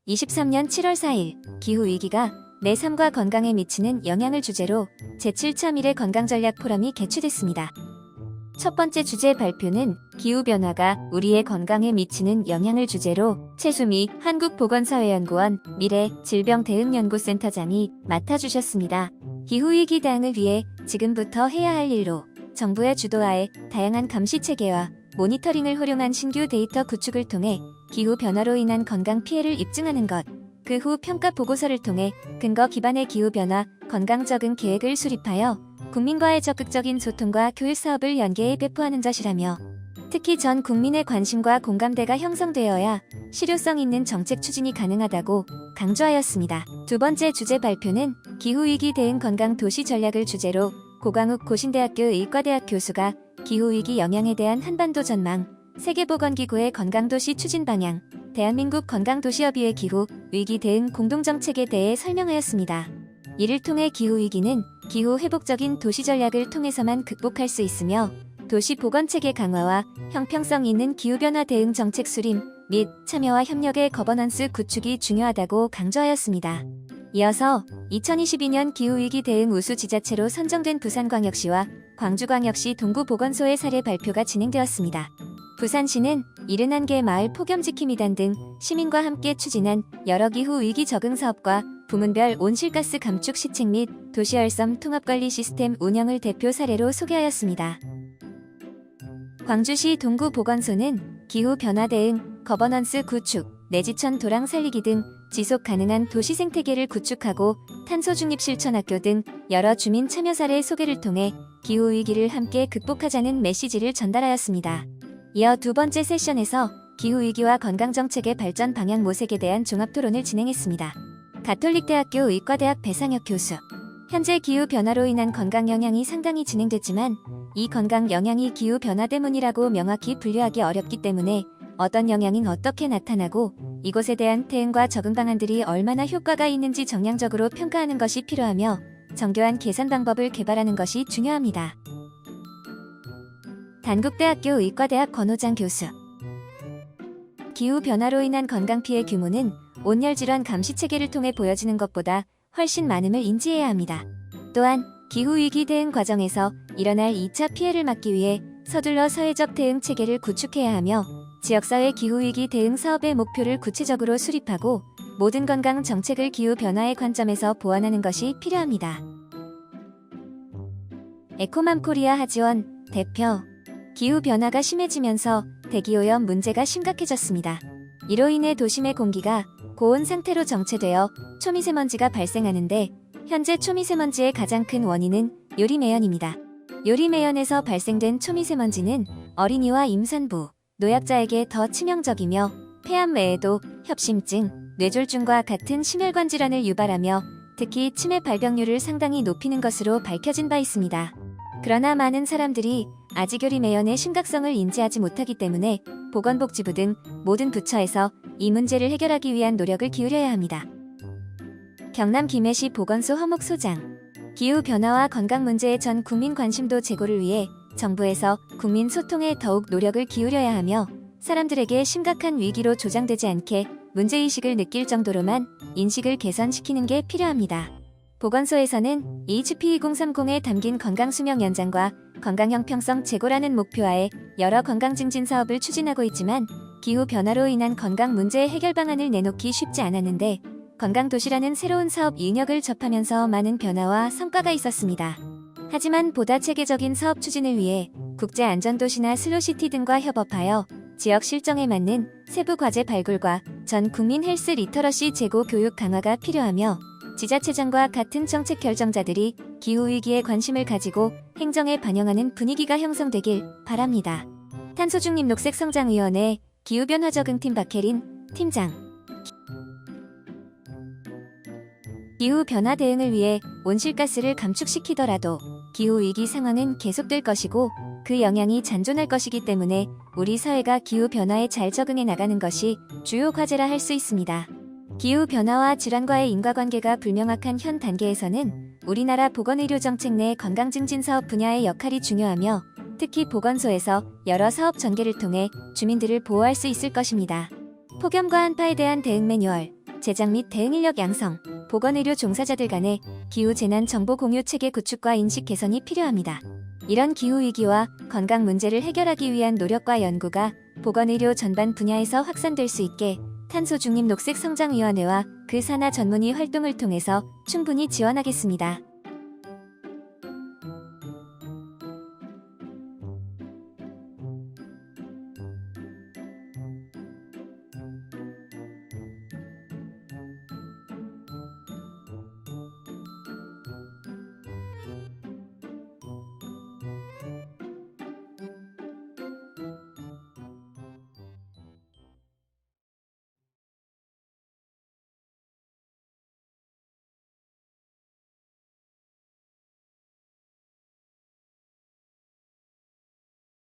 2023년 7월 4일 기후위기가 내 삶과 건강에 미치는 영향을 주제로 제7차 미래 건강전략 포럼이 개최됐습니다. 첫 번째 주제 발표는 기후변화가 우리의 건강에 미치는 영향을 주제로 최수미 한국보건사회연구원 미래질병대응연구센터장이 맡아주셨습니다. 기후위기 대응을 위해 지금부터 해야 할 일로 정부의 주도하에 다양한 감시체계와 모니터링을 활용한 신규 데이터 구축을 통해 기후변화로 인한 건강 피해를 입증하는 것, 그 후 평가 보고서를 통해 근거 기반의 기후변화 건강 적응 계획을 수립하여 국민과의 적극적인 소통과 교육 사업을 연계해 배포하는 것이라며 특히 전 국민의 관심과 공감대가 형성되어야 실효성 있는 정책 추진이 가능하다고 강조하였습니다. 두 번째 주제 발표는 기후위기 대응 건강 도시 전략을 주제로 고광욱 고신대학교 의과대학 교수가 기후위기 영향에 대한 한반도 전망, 세계보건기구의 건강도시 추진 방향, 대한민국 건강도시협의회 기후위기 대응 공동정책에 대해 설명하였습니다. 이를 통해 기후위기는 기후회복적인 도시전략을 통해서만 극복할 수 있으며 도시보건체계 강화와 형평성 있는 기후변화 대응 정책 수립 및 참여와 협력의 거버넌스 구축이 중요하다고 강조하였습니다. 이어서 2022년 기후위기 대응 우수 지자체로 선정된 부산광역시와 광주광역시 동구보건소의 사례 발표가 진행되었습니다. 부산시는 71개 마을 폭염지킴이단 등 시민과 함께 추진한 여러 기후위기 적응 사업과 부문별 온실가스 감축 시책 및 도시열섬 통합관리 시스템 운영을 대표 사례로 소개하였습니다. 광주시 동구보건소는 기후변화 대응, 거버넌스 구축, 내지천 도랑 살리기 등 지속 가능한 도시 생태계를 구축하고 탄소 중립 실천 학교 등 여러 주민 참여 사례 소개를 통해 기후위기를 함께 극복하자는 메시지를 전달하였습니다. 이어 두 번째 세션에서 기후위기와 건강정책의 발전 방향 모색에 대한 종합토론을 진행했습니다. 가톨릭대학교 의과대학 배상혁 교수, 현재 기후변화로 인한 건강 영향이 상당히 진행됐지만 이 건강 영향이 기후변화 때문이라고 명확히 분류하기 어렵기 때문에 어떤 영향은 어떻게 나타나고 이것에 대한 대응과 적응 방안들이 얼마나 효과가 있는지 정량적으로 평가하는 것이 필요하며 정교한 계산 방법을 개발하는 것이 중요합니다. 단국대학교 의과대학 권호장 교수, 기후변화로 인한 건강 피해 규모는 온열질환 감시체계를 통해 보여지는 것보다 훨씬 많음을 인지해야 합니다. 또한 기후위기 대응 과정에서 일어날 2차 피해를 막기 위해 서둘러 사회적 대응 체계를 구축해야 하며 지역사회 기후위기 대응 사업의 목표를 구체적으로 수립하고 모든 건강 정책을 기후변화의 관점에서 보완하는 것이 필요합니다. 에코맘 코리아 하지원 대표, 기후변화가 심해지면서 대기오염 문제가 심각해졌습니다. 이로 인해 도심의 공기가 고온 상태로 정체되어 초미세먼지가 발생하는데 현재 초미세먼지의 가장 큰 원인은 요리매연입니다. 요리매연에서 발생된 초미세먼지는 어린이와 임산부, 노약자에게 더 치명적이며 폐암 외에도 협심증, 뇌졸중과 같은 심혈관 질환을 유발하며 특히 치매 발병률을 상당히 높이는 것으로 밝혀진 바 있습니다. 그러나 많은 사람들이 아직 요리매연의 심각성을 인지하지 못하기 때문에 보건복지부 등 모든 부처에서 이 문제를 해결하기 위한 노력을 기울여야 합니다. 경남 김해시 보건소 허목소장, 기후변화와 건강 문제의 전 국민 관심도 제고를 위해 정부에서 국민 소통에 더욱 노력을 기울여야 하며 사람들에게 심각한 위기로 조장되지 않게 문제의식을 느낄 정도로만 인식을 개선시키는 게 필요합니다. 보건소에서는 HP2030에 담긴 건강수명 연장과 건강형평성 제고라는 목표하에 여러 건강증진 사업을 추진하고 있지만 기후변화로 인한 건강 문제의 해결 방안을 내놓기 쉽지 않았는데 건강도시라는 새로운 사업 영역을 접하면서 많은 변화와 성과가 있었습니다. 하지만 보다 체계적인 사업 추진을 위해 국제안전도시나 슬로시티 등과 협업하여 지역 실정에 맞는 세부 과제 발굴과 전 국민 헬스 리터러시 제고 교육 강화가 필요하며 지자체장과 같은 정책 결정자들이 기후위기에 관심을 가지고 행정에 반영하는 분위기가 형성되길 바랍니다. 탄소중립 녹색성장위원회 기후변화 적응팀 박혜린 팀장, 기후변화 대응을 위해 온실가스를 감축시키더라도 기후위기 상황은 계속될 것이고 그 영향이 잔존할 것이기 때문에 우리 사회가 기후변화에 잘 적응해 나가는 것이 주요 과제라 할 수 있습니다. 기후변화와 질환과의 인과관계가 불명확한 현 단계에서는 우리나라 보건의료정책 내 건강증진 사업 분야의 역할이 중요하며 특히 보건소에서 여러 사업 전개를 통해 주민들을 보호할 수 있을 것입니다. 폭염과 한파에 대한 대응 매뉴얼, 제작 및 대응 인력 양성, 보건의료 종사자들 간의 기후재난 정보 공유 체계 구축과 인식 개선이 필요합니다. 이런 기후위기와 건강 문제를 해결하기 위한 노력과 연구가 보건의료 전반 분야에서 확산될 수 있게 탄소 중립 녹색 성장위원회와 그 산하 전문의 활동을 통해서 충분히 지원하겠습니다.